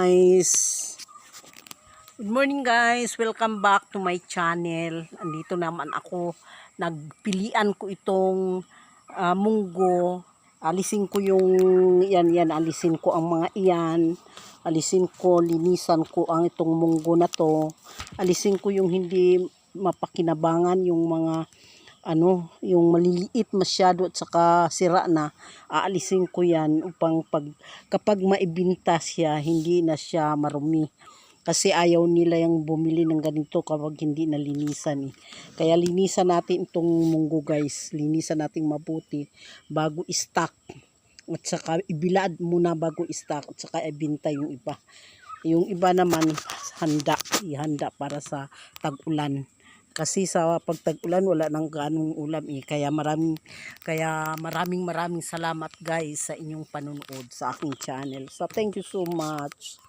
guys! Good morning guys! Welcome back to my channel. Andito naman ako. Nagpilian ko itong munggo. Alisin ko yung yan. Alisin ko ang mga iyan. Alisin ko, linisan ko ang itong munggo na to. Alisin ko yung hindi mapakinabangan, yung mga yung maliliit masyado at saka sira na, aalisin ko yan upang kapag maibinta siya, hindi na siya marumi. Kasi ayaw nila yung bumili ng ganito kapag hindi nalinisan. Kaya linisan natin itong munggo guys. Linisan natin mabuti bago i-stock. At saka ibilad muna bago i-stock at saka ibinta yung iba. Yung iba naman ihanda para sa tag-ulan. Kasi sa pagtag-ulan wala nang ganong ulam kaya maraming salamat guys sa inyong panunood sa aking channel. So thank you so much.